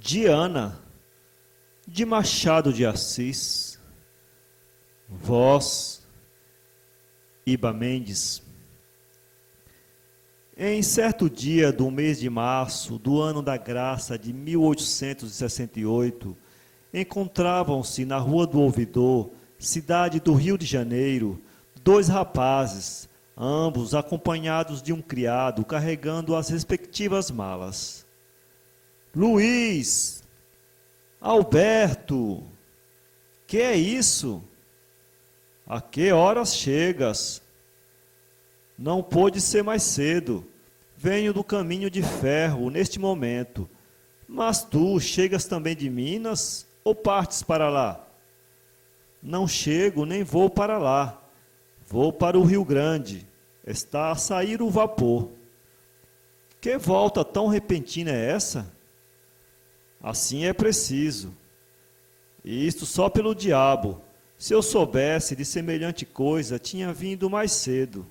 Diana, de Machado de Assis, voz, Iba Mendes. Em certo dia do mês de março do ano da graça de 1868, encontravam-se na Rua do Ouvidor, cidade do Rio de Janeiro, dois rapazes, ambos acompanhados de um criado carregando as respectivas malas. Luiz, Alberto, que é isso? A que horas chegas? Não pôde ser mais cedo. Venho do caminho de ferro neste momento. Mas tu chegas também de Minas ou partes para lá? Não chego nem vou para lá. Vou para o Rio Grande. Está a sair o vapor. Que volta tão repentina é essa? Assim é preciso. E isto só pelo diabo. Se eu soubesse de semelhante coisa, tinha vindo mais cedo.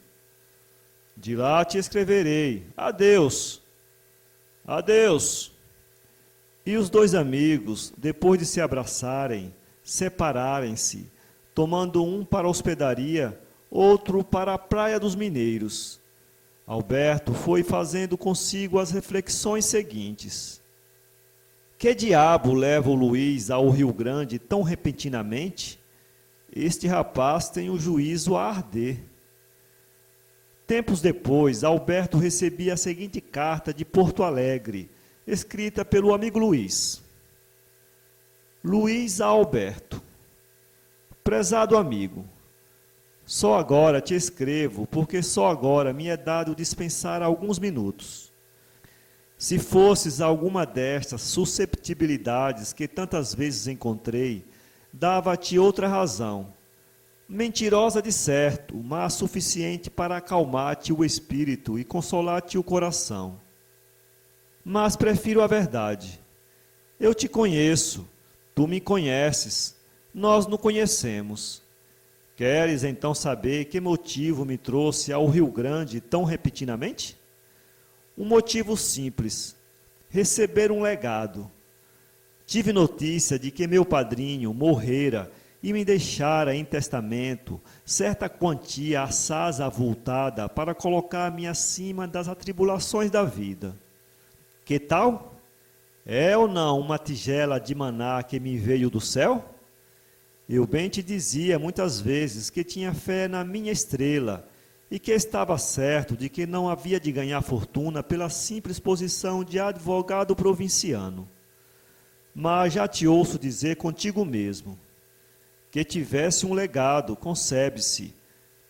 De lá te escreverei. Adeus. Adeus. E os dois amigos, depois de se abraçarem, separarem-se, tomando um para a hospedaria, outro para a Praia dos Mineiros. Alberto foi fazendo consigo as reflexões seguintes. Que diabo leva o Luiz ao Rio Grande tão repentinamente? Este rapaz tem o juízo a arder. Tempos depois, Alberto recebia a seguinte carta de Porto Alegre, escrita pelo amigo Luiz. Luiz a Alberto. Prezado amigo, só agora te escrevo, porque só agora me é dado dispensar alguns minutos. Se fosses alguma destas susceptibilidades que tantas vezes encontrei, dava-te outra razão. Mentirosa de certo, mas suficiente para acalmar-te o espírito e consolar-te o coração. Mas prefiro a verdade. Eu te conheço, tu me conheces, nós nos conhecemos. Queres então saber que motivo me trouxe ao Rio Grande tão repentinamente? Um motivo simples: receber um legado. Tive notícia de que meu padrinho morrera e me deixara em testamento certa quantia assaz avultada para colocar-me acima das atribulações da vida. Que tal? É ou não uma tigela de maná que me veio do céu? Eu bem te dizia muitas vezes que tinha fé na minha estrela e que estava certo de que não havia de ganhar fortuna pela simples posição de advogado provinciano. Mas já te ouço dizer contigo mesmo, que tivesse um legado, concebe-se,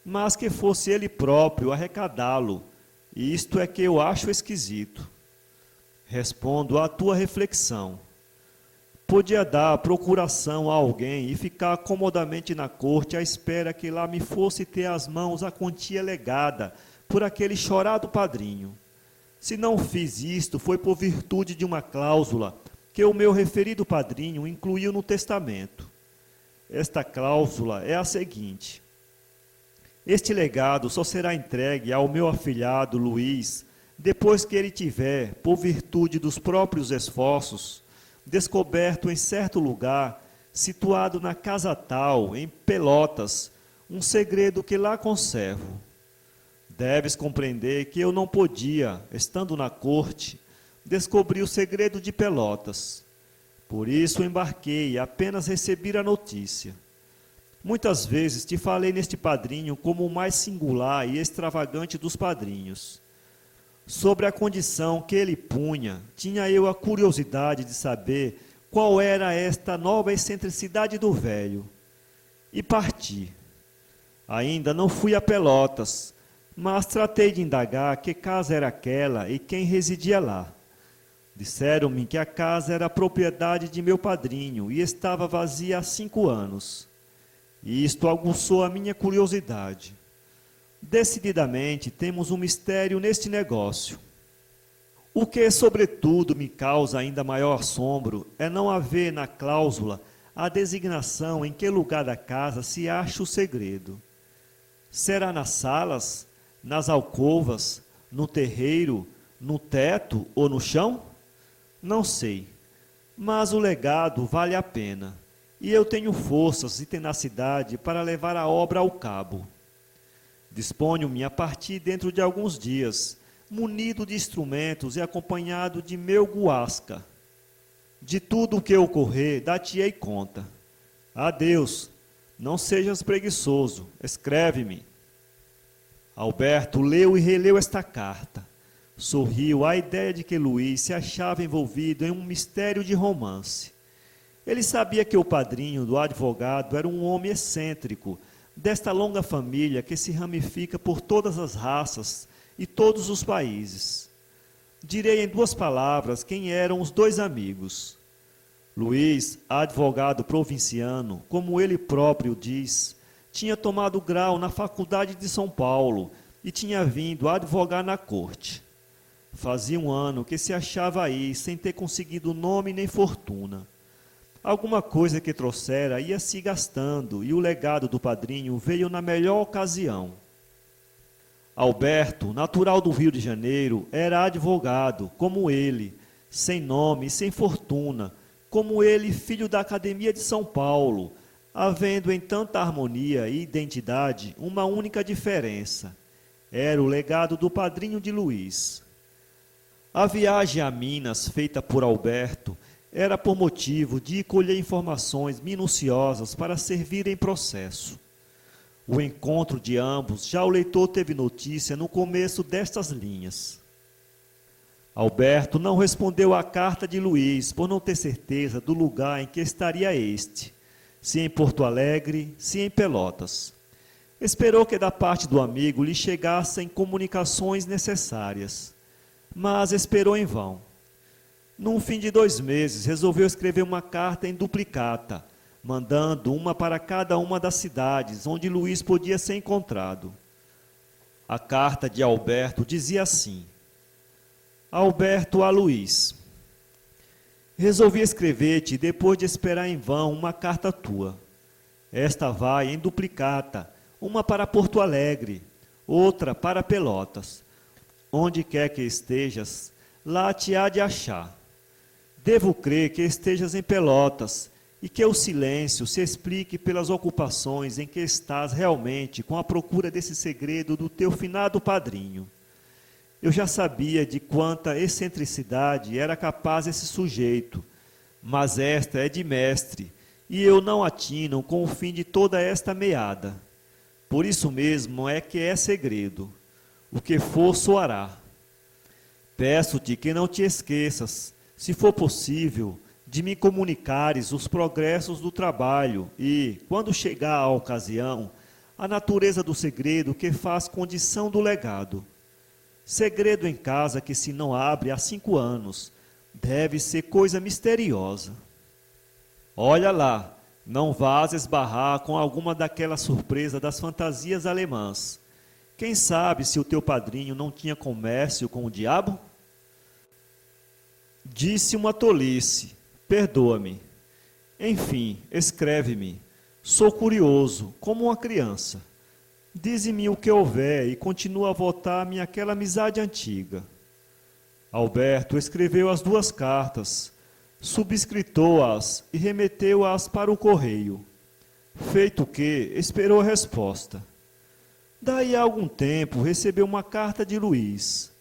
mas que fosse ele próprio arrecadá-lo, e isto é que eu acho esquisito. Respondo à tua reflexão. Podia dar procuração a alguém e ficar comodamente na corte à espera que lá me fosse ter às mãos a quantia legada por aquele chorado padrinho. Se não fiz isto, foi por virtude de uma cláusula que o meu referido padrinho incluiu no testamento. Esta cláusula é a seguinte: este legado só será entregue ao meu afilhado Luiz depois que ele tiver, por virtude dos próprios esforços, descoberto em certo lugar, situado na casa tal, em Pelotas, um segredo que lá conservo. Deves compreender que eu não podia, estando na corte, descobrir o segredo de Pelotas. Por isso embarquei e apenas recebi a notícia. Muitas vezes te falei neste padrinho como o mais singular e extravagante dos padrinhos. Sobre a condição que ele punha, tinha eu a curiosidade de saber qual era esta nova excentricidade do velho. E parti. Ainda não fui a Pelotas, mas tratei de indagar que casa era aquela e quem residia lá. Disseram-me que a casa era propriedade de meu padrinho e estava vazia há 5 anos. E isto aguçou a minha curiosidade. Decididamente temos um mistério neste negócio. O que, sobretudo, me causa ainda maior assombro é não haver na cláusula a designação em que lugar da casa se acha o segredo. Será nas salas, nas alcovas, no terreiro, no teto ou no chão? Não sei. mas o legado vale a pena, e eu tenho forças e tenacidade para levar a obra ao cabo. Disponho-me a partir dentro de alguns dias, munido de instrumentos e acompanhado de meu guasca. De tudo o que ocorrer, dar-te-ei conta. Adeus, não sejas preguiçoso, escreve-me. Alberto leu e releu esta carta. Sorriu à ideia de que Luís se achava envolvido em um mistério de romance. Ele sabia que o padrinho do advogado era um homem excêntrico, desta longa família que se ramifica por todas as raças e todos os países. Direi em 2 palavras quem eram os 2 amigos. Luís, advogado provinciano, como ele próprio diz, tinha tomado grau na Faculdade de São Paulo e tinha vindo a advogar na corte. Fazia um ano que se achava aí, sem ter conseguido nome nem fortuna. Alguma coisa que trouxera ia se gastando e o legado do padrinho veio na melhor ocasião. Alberto, natural do Rio de Janeiro, era advogado, como ele, sem nome e sem fortuna, como ele, filho da Academia de São Paulo, havendo em tanta harmonia e identidade uma única diferença. Era o legado do padrinho de Luís. A viagem a Minas, feita por Alberto, era por motivo de colher informações minuciosas para servir em processo. O encontro de ambos, já o leitor teve notícia no começo destas linhas. Alberto não respondeu à carta de Luís, por não ter certeza do lugar em que estaria este, se em Porto Alegre, se em Pelotas. Esperou que da parte do amigo lhe chegassem comunicações necessárias, mas esperou em vão. Num fim de 2 meses, resolveu escrever uma carta em duplicata, mandando uma para cada uma das cidades onde Luís podia ser encontrado. A carta de Alberto dizia assim: Alberto a Luís. Resolvi escrever-te depois de esperar em vão uma carta tua. Esta vai em duplicata, uma para Porto Alegre, outra para Pelotas. Onde quer que estejas, lá te há de achar. Devo crer que estejas em Pelotas e que o silêncio se explique pelas ocupações em que estás realmente com a procura desse segredo do teu finado padrinho. Eu já sabia de quanta excentricidade era capaz esse sujeito, mas esta é de mestre, e eu não atino com o fim de toda esta meada. Por isso mesmo é que é segredo. O que for soará. Peço-te que não te esqueças, se for possível, de me comunicares os progressos do trabalho e, quando chegar a ocasião, a natureza do segredo que faz condição do legado. Segredo em casa que se não abre há 5 anos, deve ser coisa misteriosa. Olha lá, não vás esbarrar com alguma daquela surpresa das fantasias alemãs. Quem sabe se o teu padrinho não tinha comércio com o diabo? Disse uma tolice, perdoa-me. Enfim, escreve-me. Sou curioso, como uma criança. Dize-me o que houver e continua a votar-me aquela amizade antiga. Alberto escreveu as 2 cartas, subscritou-as e remeteu-as para o correio. Feito o que, esperou a resposta. Daí a algum tempo recebeu uma carta de Luís.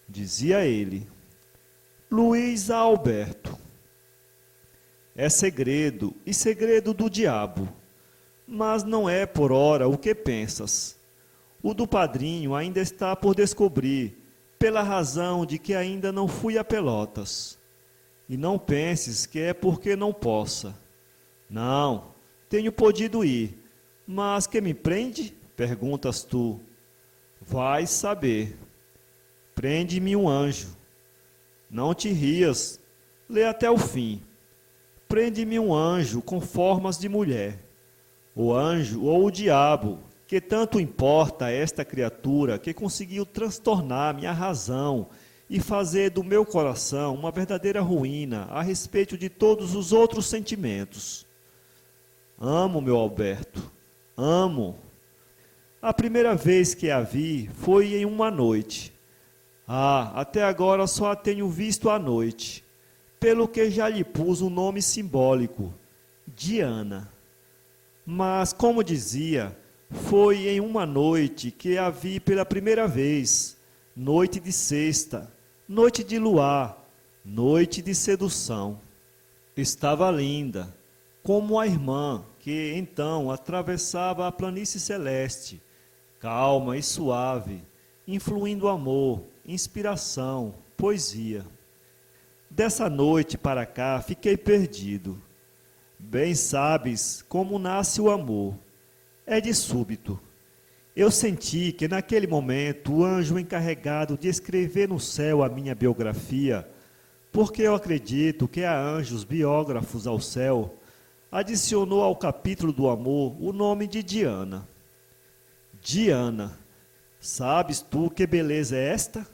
Dizia ele: Luís a Alberto. É segredo, e segredo do diabo. Mas não é por ora o que pensas. O do padrinho ainda está por descobrir, pela razão de que ainda não fui a Pelotas. E não penses que é porque não possa. Não, tenho podido ir, mas que me prende? Perguntas tu. Vais saber. Prende-me um anjo. Não te rias, lê até o fim. Prende-me um anjo com formas de mulher. O anjo ou o diabo, que tanto importa a esta criatura que conseguiu transtornar minha razão e fazer do meu coração uma verdadeira ruína a respeito de todos os outros sentimentos. Amo meu Alberto, amo. A primeira vez que a vi foi em uma noite. Até agora só a tenho visto à noite. pelo que já lhe pus um nome simbólico, Diana. Mas, como dizia, foi em uma noite que a vi pela primeira vez, noite de sexta, noite de luar, noite de sedução. Estava linda, como a irmã que então atravessava a planície celeste, calma e suave, influindo amor, inspiração, poesia. Dessa noite para cá fiquei perdido. Bem sabes como nasce o amor. É de súbito. Eu senti que naquele momento o anjo encarregado de escrever no céu a minha biografia, porque eu acredito que há anjos biógrafos ao céu, adicionou ao capítulo do amor o nome de Diana. Diana, sabes tu que beleza é esta?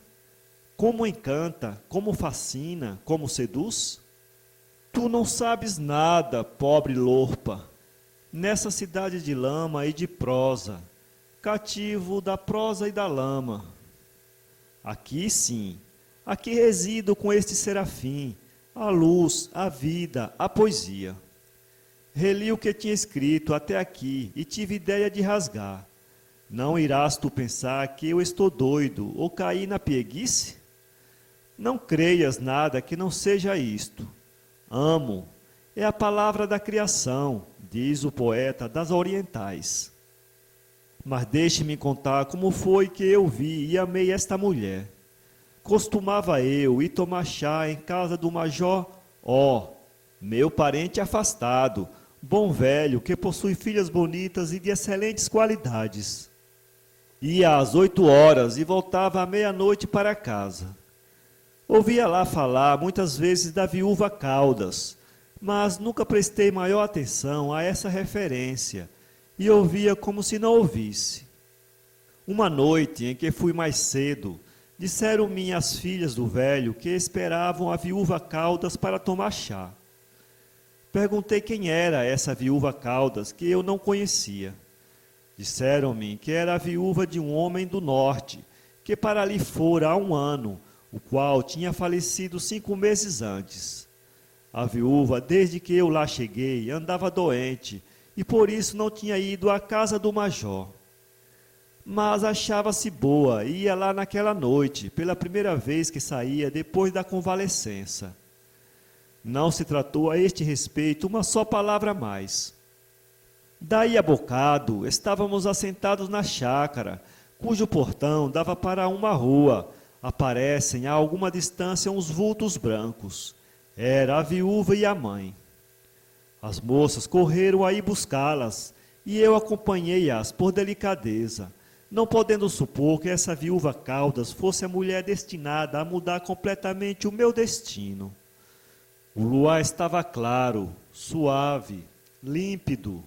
Como encanta, como fascina, como seduz? Tu não sabes nada, pobre lorpa, nessa cidade de lama e de prosa, cativo da prosa e da lama. Aqui sim, aqui resido com este serafim, a luz, a vida, a poesia. Reli o que tinha escrito até aqui e tive ideia de rasgar. Não irás tu pensar que eu estou doido ou caí na pieguice? Não creias nada que não seja isto. Amo é a palavra da criação, diz o poeta das orientais. Mas deixe-me contar como foi que eu vi e amei esta mulher. Costumava eu ir tomar chá em casa do major O, meu parente afastado, bom velho que possui filhas bonitas e de excelentes qualidades. Ia às 8 horas e voltava à meia-noite para casa. Ouvia lá falar muitas vezes da viúva Caldas, mas nunca prestei maior atenção a essa referência e ouvia como se não ouvisse. Uma noite em que fui mais cedo, disseram-me as filhas do velho que esperavam a viúva Caldas para tomar chá. Perguntei quem era essa viúva Caldas, que eu não conhecia. Disseram-me que era a viúva de um homem do norte, que para ali fora há 1 ano, o qual tinha falecido 5 meses antes. A viúva, desde que eu lá cheguei, andava doente, e por isso não tinha ido à casa do major. Mas achava-se boa e ia lá naquela noite, pela primeira vez que saía depois da convalescença. Não se tratou a este respeito uma só palavra mais. Daí a bocado, estávamos assentados na chácara, cujo portão dava para uma rua. Aparecem a alguma distância uns vultos brancos. Era a viúva e a mãe. As moças correram a ir buscá-las, e eu acompanhei-as por delicadeza, não podendo supor que essa viúva Caldas fosse a mulher destinada a mudar completamente o meu destino. O luar estava claro, suave, límpido.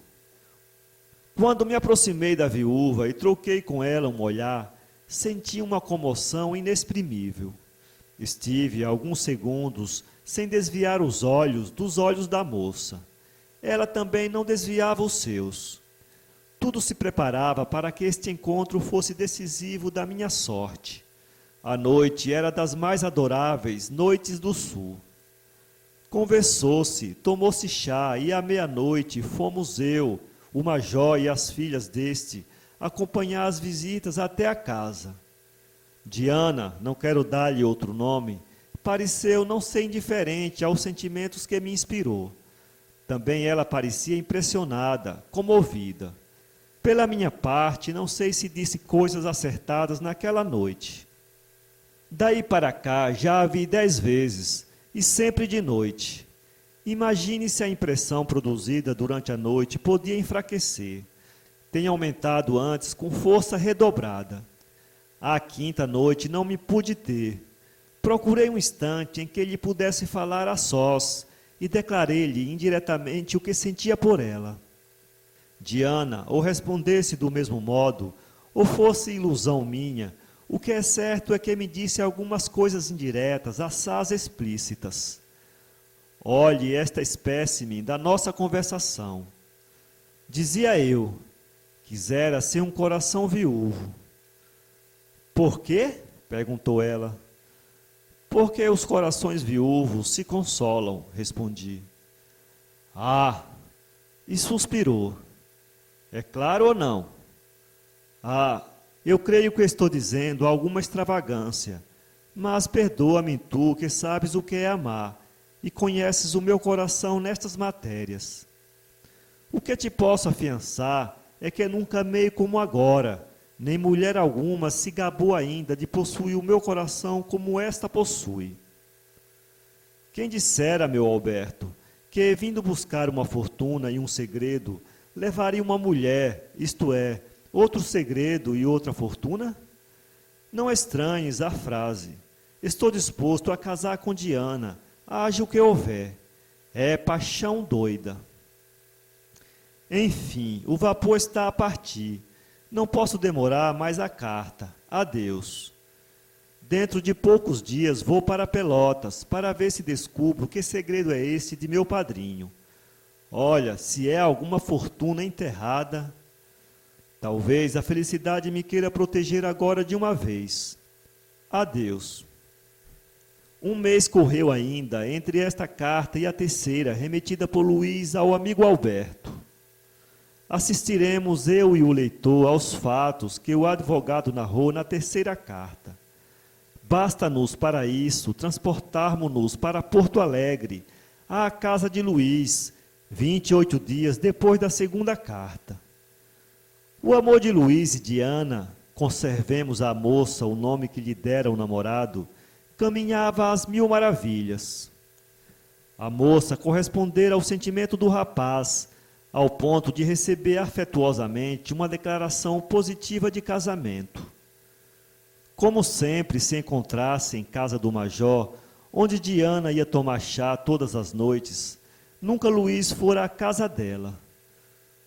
Quando me aproximei da viúva e troquei com ela um olhar, senti uma comoção inexprimível. Estive alguns segundos sem desviar os olhos dos olhos da moça. Ela também não desviava os seus. Tudo se preparava para que este encontro fosse decisivo da minha sorte. A noite era das mais adoráveis noites do sul. Conversou-se, tomou-se chá e à meia-noite fomos eu, o major e as filhas deste, acompanhar as visitas até a casa. Diana, não quero dar-lhe outro nome, pareceu não ser indiferente aos sentimentos que me inspirou. Também ela parecia impressionada, comovida. Pela minha parte, não sei se disse coisas acertadas naquela noite. Daí para cá, já a vi 10 vezes, e sempre de noite. Imagine se a impressão produzida durante a noite podia enfraquecer. Tem aumentado antes com força redobrada. À 5ª noite não me pude ter. Procurei um instante em que lhe pudesse falar a sós e declarei-lhe indiretamente o que sentia por ela. Diana, ou respondesse do mesmo modo, ou fosse ilusão minha, o que é certo é que me disse algumas coisas indiretas, assaz explícitas. Olhe esta espécime da nossa conversação. Dizia eu, quisera ser um coração viúvo. Por quê? Perguntou ela. Porque os corações viúvos se consolam, respondi. Ah, e suspirou. É claro ou não? Ah, eu creio que estou dizendo alguma extravagância, mas perdoa-me tu que sabes o que é amar e conheces o meu coração nestas matérias. O que te posso afiançar é que nunca amei como agora, nem mulher alguma se gabou ainda de possuir o meu coração como esta possui. Quem dissera, meu Alberto, que vindo buscar uma fortuna e um segredo, levaria uma mulher, isto é, outro segredo e outra fortuna? Não estranhes a frase. Estou disposto a casar com Diana, haja o que houver. É paixão doida. Enfim, o vapor está a partir. Não posso demorar mais a carta. Adeus. Dentro de poucos dias vou para Pelotas, para ver se descubro que segredo é esse de meu padrinho. Olha, se é alguma fortuna enterrada, talvez a felicidade me queira proteger agora de uma vez. Adeus. Um mês correu ainda entre esta carta e a terceira, remetida por Luís ao amigo Alberto. Assistiremos eu e o leitor aos fatos que o advogado narrou na terceira carta. Basta-nos para isso transportarmos-nos para Porto Alegre, à casa de Luís, 28 dias depois da segunda carta. O amor de Luís e Diana, conservemos à moça o nome que lhe dera o namorado, caminhava às mil maravilhas. A moça correspondera ao sentimento do rapaz, ao ponto de receber afetuosamente uma declaração positiva de casamento. Como sempre se encontrasse em casa do major, onde Diana ia tomar chá todas as noites, nunca Luís fora à casa dela.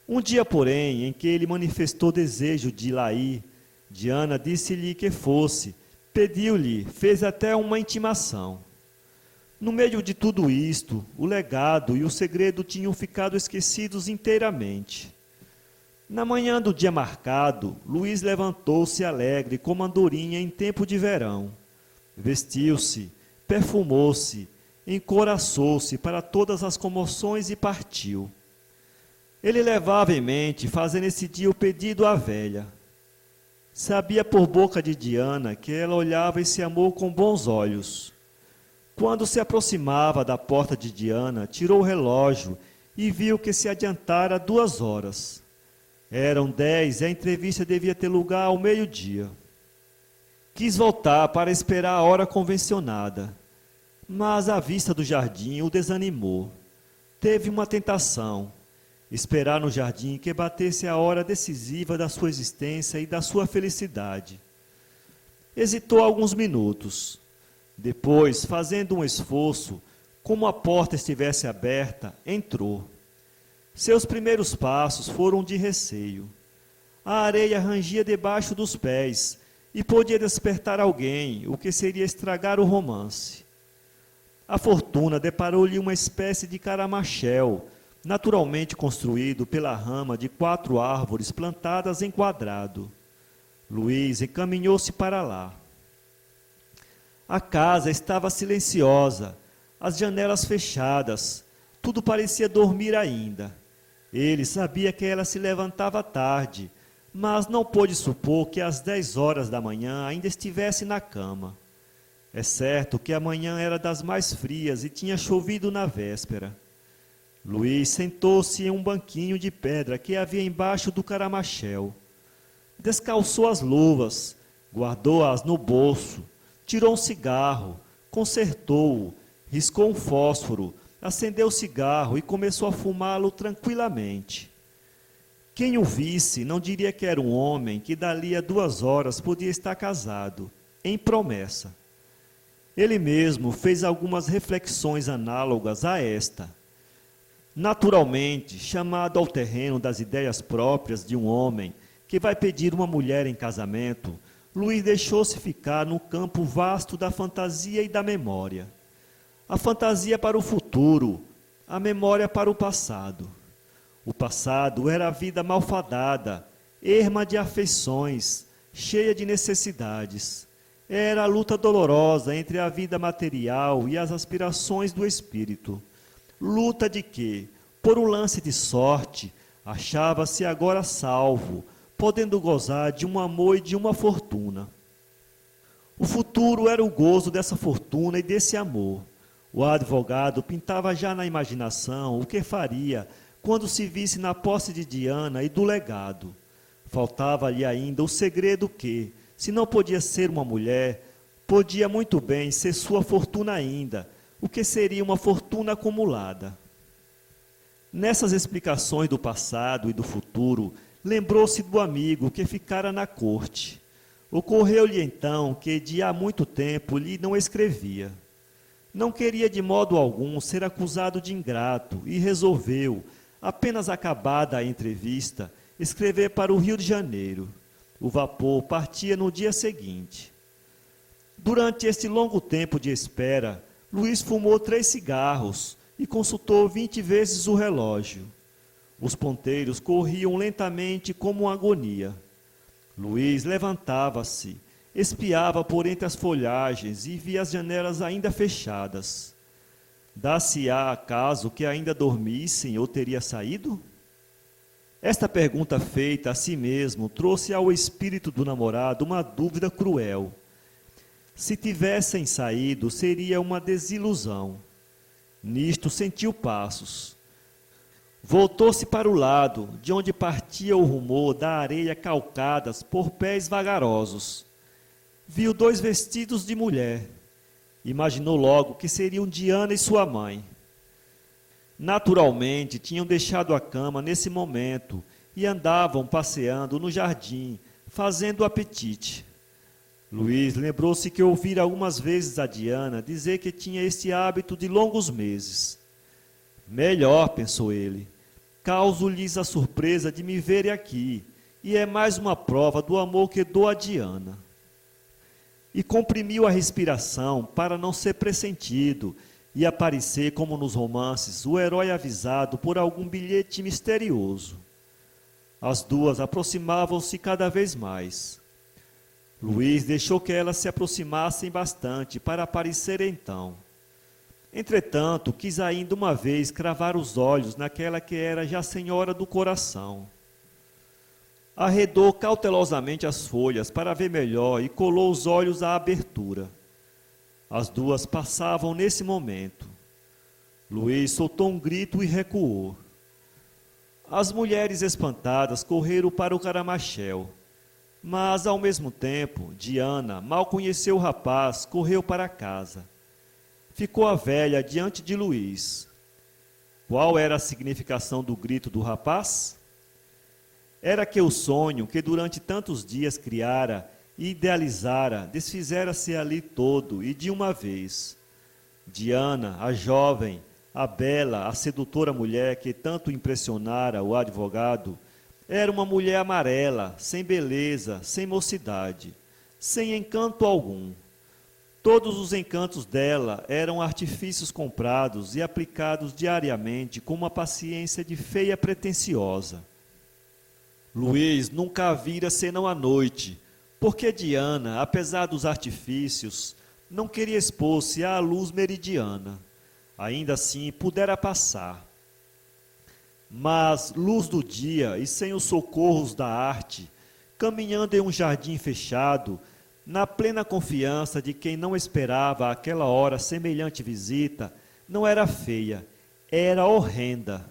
Um dia, porém, em que ele manifestou desejo de lá ir, Diana disse-lhe que fosse, pediu-lhe, fez até uma intimação. No meio de tudo isto, o legado e o segredo tinham ficado esquecidos inteiramente. Na manhã do dia marcado, Luís levantou-se alegre como andorinha em tempo de verão. Vestiu-se, perfumou-se, encoraçou-se para todas as comoções e partiu. Ele levava em mente fazer nesse dia o pedido à velha. Sabia por boca de Diana que ela olhava esse amor com bons olhos. Quando se aproximava da porta de Diana, tirou o relógio e viu que se adiantara 2 horas. Eram 10 e a entrevista devia ter lugar ao meio-dia. Quis voltar para esperar a hora convencionada, mas a vista do jardim o desanimou. Teve uma tentação, esperar no jardim que batesse a hora decisiva da sua existência e da sua felicidade. Hesitou alguns minutos. Depois, fazendo um esforço, como a porta estivesse aberta, entrou. Seus primeiros passos foram de receio. A areia rangia debaixo dos pés e podia despertar alguém, o que seria estragar o romance. A fortuna deparou-lhe uma espécie de caramachel, naturalmente construído pela rama de 4 árvores plantadas em quadrado. Luís encaminhou-se para lá. A casa estava silenciosa, as janelas fechadas, tudo parecia dormir ainda. Ele sabia que ela se levantava tarde, mas não pôde supor que às 10 horas da manhã ainda estivesse na cama. É certo que a manhã era das mais frias e tinha chovido na véspera. Luís sentou-se em um banquinho de pedra que havia embaixo do caramachel. Descalçou as luvas, guardou-as no bolso, tirou um cigarro, consertou-o, riscou um fósforo, acendeu o cigarro e começou a fumá-lo tranquilamente. Quem o visse não diria que era um homem que dali a 2 horas podia estar casado, em promessa. Ele mesmo fez algumas reflexões análogas a esta. Naturalmente, chamado ao terreno das ideias próprias de um homem que vai pedir uma mulher em casamento, Luís deixou-se ficar no campo vasto da fantasia e da memória. A fantasia para o futuro, a memória para o passado. O passado era a vida malfadada, erma de afeições, cheia de necessidades. Era a luta dolorosa entre a vida material e as aspirações do espírito. Luta de que, por um lance de sorte, achava-se agora salvo, podendo gozar de um amor e de uma fortuna. O futuro era o gozo dessa fortuna e desse amor. O advogado pintava já na imaginação o que faria quando se visse na posse de Diana e do legado. Faltava-lhe ainda o segredo que, se não podia ser uma mulher, podia muito bem ser sua fortuna ainda, o que seria uma fortuna acumulada. Nessas explicações do passado e do futuro, lembrou-se do amigo que ficara na corte. Ocorreu-lhe então que de há muito tempo lhe não escrevia. Não queria de modo algum ser acusado de ingrato e resolveu, apenas acabada a entrevista, escrever para o Rio de Janeiro. O vapor partia no dia seguinte. Durante este longo tempo de espera, Luís fumou 3 cigarros e consultou 20 vezes o relógio. Os ponteiros corriam lentamente como uma agonia. Luís levantava-se, espiava por entre as folhagens e via as janelas ainda fechadas. Dá-se-á acaso que ainda dormissem ou teria saído? Esta pergunta feita a si mesmo trouxe ao espírito do namorado uma dúvida cruel. Se tivessem saído, seria uma desilusão. Nisto sentiu passos. Voltou-se para o lado, de onde partia o rumor da areia calcadas por pés vagarosos. Viu 2 vestidos de mulher. Imaginou logo que seriam Diana e sua mãe. Naturalmente, tinham deixado a cama nesse momento e andavam passeando no jardim, fazendo apetite. Luís lembrou-se que ouvira algumas vezes a Diana dizer que tinha esse hábito de longos meses. Melhor, pensou ele, causo-lhes a surpresa de me verem aqui, e é mais uma prova do amor que dou a Diana. E comprimiu a respiração para não ser pressentido e aparecer, como nos romances, o herói avisado por algum bilhete misterioso. As duas aproximavam-se cada vez mais. Luís deixou que elas se aproximassem bastante para aparecer então. Entretanto, quis ainda uma vez cravar os olhos naquela que era já senhora do coração. Arredou cautelosamente as folhas para ver melhor e colou os olhos à abertura. As duas passavam nesse momento. Luís soltou um grito e recuou. As mulheres espantadas correram para o Caramachel. Mas, ao mesmo tempo, Diana, mal conheceu o rapaz, correu para casa. Ficou a velha diante de Luís. Qual era a significação do grito do rapaz? Era que o sonho que durante tantos dias criara e idealizara desfizera-se ali todo e de uma vez. Diana, a jovem, a bela, a sedutora mulher que tanto impressionara o advogado, era uma mulher amarela, sem beleza, sem mocidade, sem encanto algum. Todos os encantos dela eram artifícios comprados e aplicados diariamente com uma paciência de feia pretensiosa. Luís nunca a vira senão à noite, porque Diana, apesar dos artifícios, não queria expor-se à luz meridiana. Ainda assim, pudera passar. Mas, luz do dia e sem os socorros da arte, caminhando em um jardim fechado, na plena confiança de quem não esperava àquela hora semelhante visita, não era feia, era horrenda.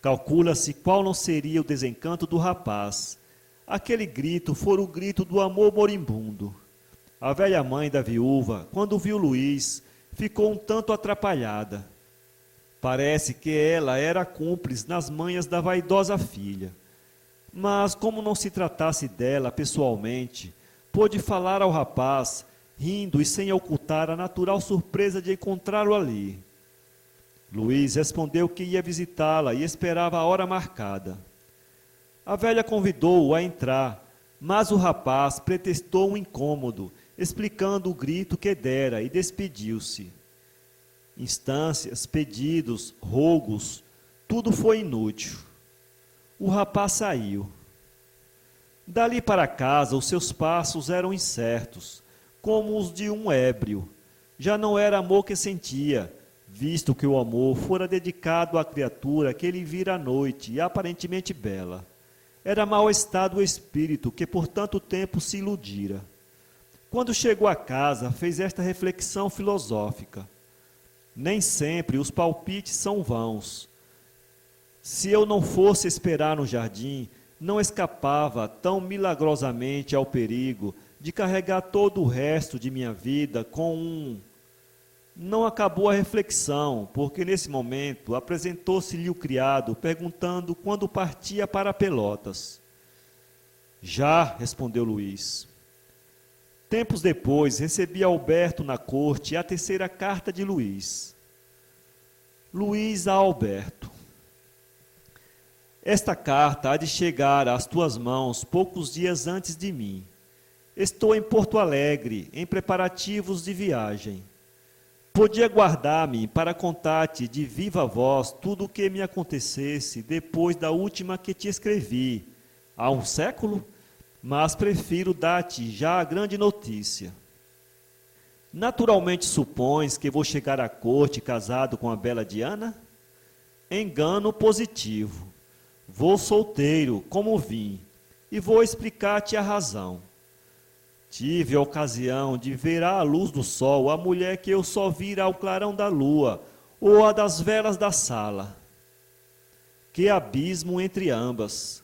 Calcula-se qual não seria o desencanto do rapaz. Aquele grito fora o grito do amor moribundo. A velha mãe da viúva, quando viu Luís, ficou um tanto atrapalhada. Parece que ela era cúmplice nas manhas da vaidosa filha. Mas, como não se tratasse dela pessoalmente, pôde falar ao rapaz, rindo e sem ocultar a natural surpresa de encontrá-lo ali. Luís respondeu que ia visitá-la e esperava a hora marcada. A velha convidou-o a entrar, mas o rapaz pretextou um incômodo, explicando o grito que dera e despediu-se. Instâncias, pedidos, rogos, tudo foi inútil. O rapaz saiu. Dali para casa, os seus passos eram incertos, como os de um ébrio. Já não era amor que sentia, visto que o amor fora dedicado à criatura que ele vira à noite e aparentemente bela. Era mal-estar do espírito que por tanto tempo se iludira. Quando chegou a casa, fez esta reflexão filosófica: nem sempre os palpites são vãos. Se eu não fosse esperar no jardim, não escapava tão milagrosamente ao perigo de carregar todo o resto de minha vida com um... Não acabou a reflexão, porque nesse momento apresentou-se-lhe o criado, perguntando quando partia para Pelotas. Já, respondeu Luís. Tempos depois, recebi Alberto na corte a terceira carta de Luís. Luís a Alberto. Esta carta há de chegar às tuas mãos poucos dias antes de mim. Estou em Porto Alegre, em preparativos de viagem. Podia guardar-me para contar-te de viva voz tudo o que me acontecesse depois da última que te escrevi, há um século, mas prefiro dar-te já a grande notícia. Naturalmente supões que vou chegar à corte casado com a bela Diana? Engano positivo. Vou solteiro, como vim, e vou explicar-te a razão. Tive a ocasião de ver à luz do sol a mulher que eu só vira ao clarão da lua ou a das velas da sala. Que abismo entre ambas!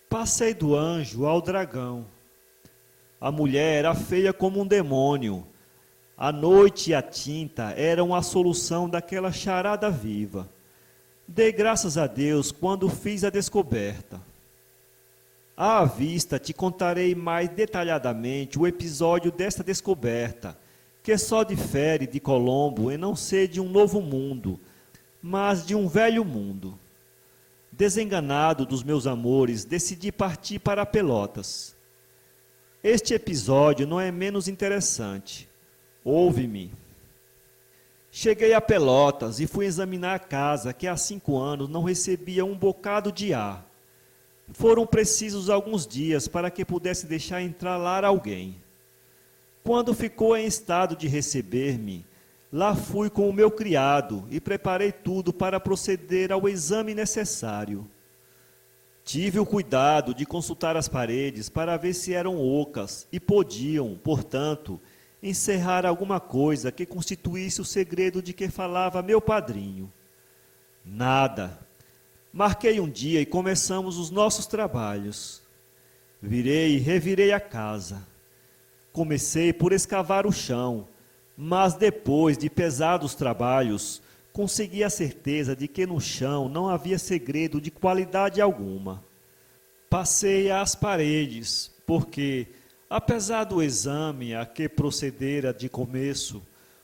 Passei do anjo ao dragão. A mulher era feia como um demônio. A noite e a tinta eram a solução daquela charada viva. Dei graças a Deus quando fiz a descoberta. À vista te contarei mais detalhadamente o episódio desta descoberta, que só difere de Colombo em não ser de um novo mundo, mas de um velho mundo. Desenganado dos meus amores, decidi partir para Pelotas. Este episódio não é menos interessante. Ouve-me. Cheguei a Pelotas e fui examinar a casa que há 5 anos não recebia um bocado de ar. Foram precisos alguns dias para que pudesse deixar entrar lá alguém. Quando ficou em estado de receber-me, lá fui com o meu criado e preparei tudo para proceder ao exame necessário. Tive o cuidado de consultar as paredes para ver se eram ocas e podiam, portanto, encerrar alguma coisa que constituísse o segredo de que falava meu padrinho. Nada. Marquei um dia e começamos os nossos trabalhos. Virei e revirei a casa. Comecei por escavar o chão, mas depois de pesados trabalhos, consegui a certeza de que no chão não havia segredo de qualidade alguma. Passei às paredes, porque, apesar do exame a que procedera de começo,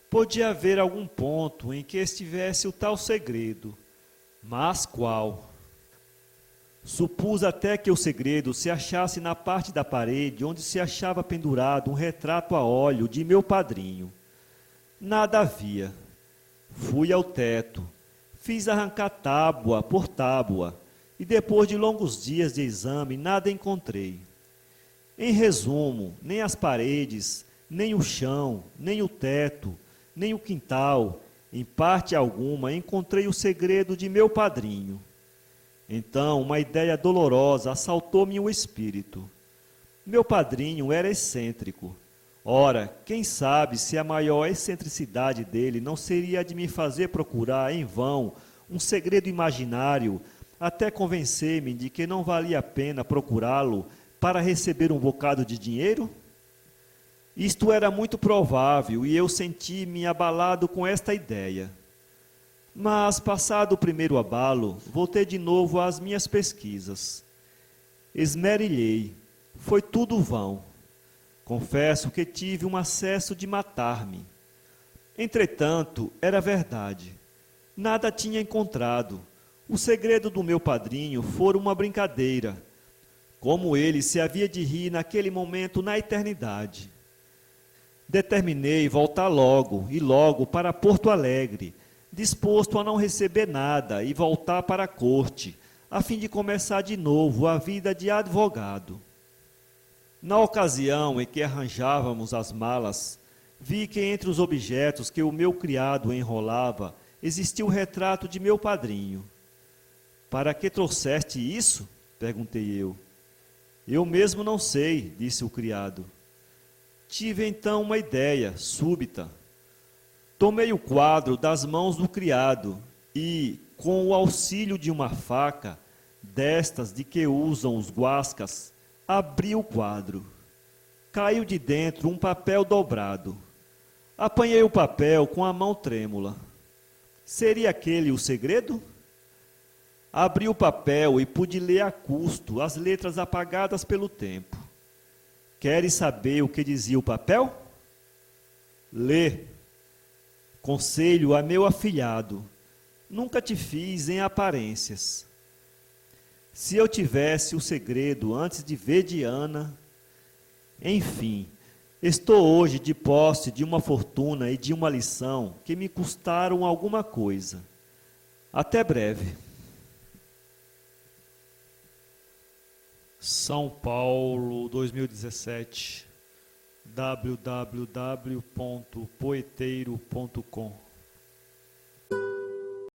podia haver algum ponto em que estivesse o tal segredo. Mas qual? Supus até que o segredo se achasse na parte da parede onde se achava pendurado um retrato a óleo de meu padrinho. Nada havia. Fui ao teto, fiz arrancar tábua por tábua, e depois de longos dias de exame nada encontrei. Em resumo, nem as paredes, nem o chão, nem o teto, nem o quintal, em parte alguma, encontrei o segredo de meu padrinho. Então, uma ideia dolorosa assaltou-me o espírito. Meu padrinho era excêntrico. Ora, quem sabe se a maior excentricidade dele não seria a de me fazer procurar em vão um segredo imaginário, até convencer-me de que não valia a pena procurá-lo para receber um bocado de dinheiro? Isto era muito provável e eu senti-me abalado com esta ideia. Mas, passado o primeiro abalo, voltei de novo às minhas pesquisas. Esmerilhei. Foi tudo vão. Confesso que tive um acesso de matar-me. Entretanto, era verdade. Nada tinha encontrado. O segredo do meu padrinho fora uma brincadeira. Como ele se havia de rir naquele momento na eternidade. Determinei voltar logo, e logo para Porto Alegre, disposto a não receber nada e voltar para a corte, a fim de começar de novo a vida de advogado. Na ocasião em que arranjávamos as malas, vi que entre os objetos que o meu criado enrolava, existia o retrato de meu padrinho. Para que trouxeste isso? Perguntei eu. Eu mesmo não sei, disse o criado. Tive então uma ideia súbita. Tomei o quadro das mãos do criado e, com o auxílio de uma faca, destas de que usam os guascas, abri o quadro. Caiu de dentro um papel dobrado. Apanhei o papel com a mão trêmula. Seria aquele o segredo? Abri o papel e pude ler a custo as letras apagadas pelo tempo. Queres saber o que dizia o papel? Lê. Conselho a meu afilhado. Nunca te fiz em aparências. Se eu tivesse o segredo antes de ver Diana... Enfim, estou hoje de posse de uma fortuna e de uma lição que me custaram alguma coisa. Até breve. São Paulo, 2017. www.poeteiro.com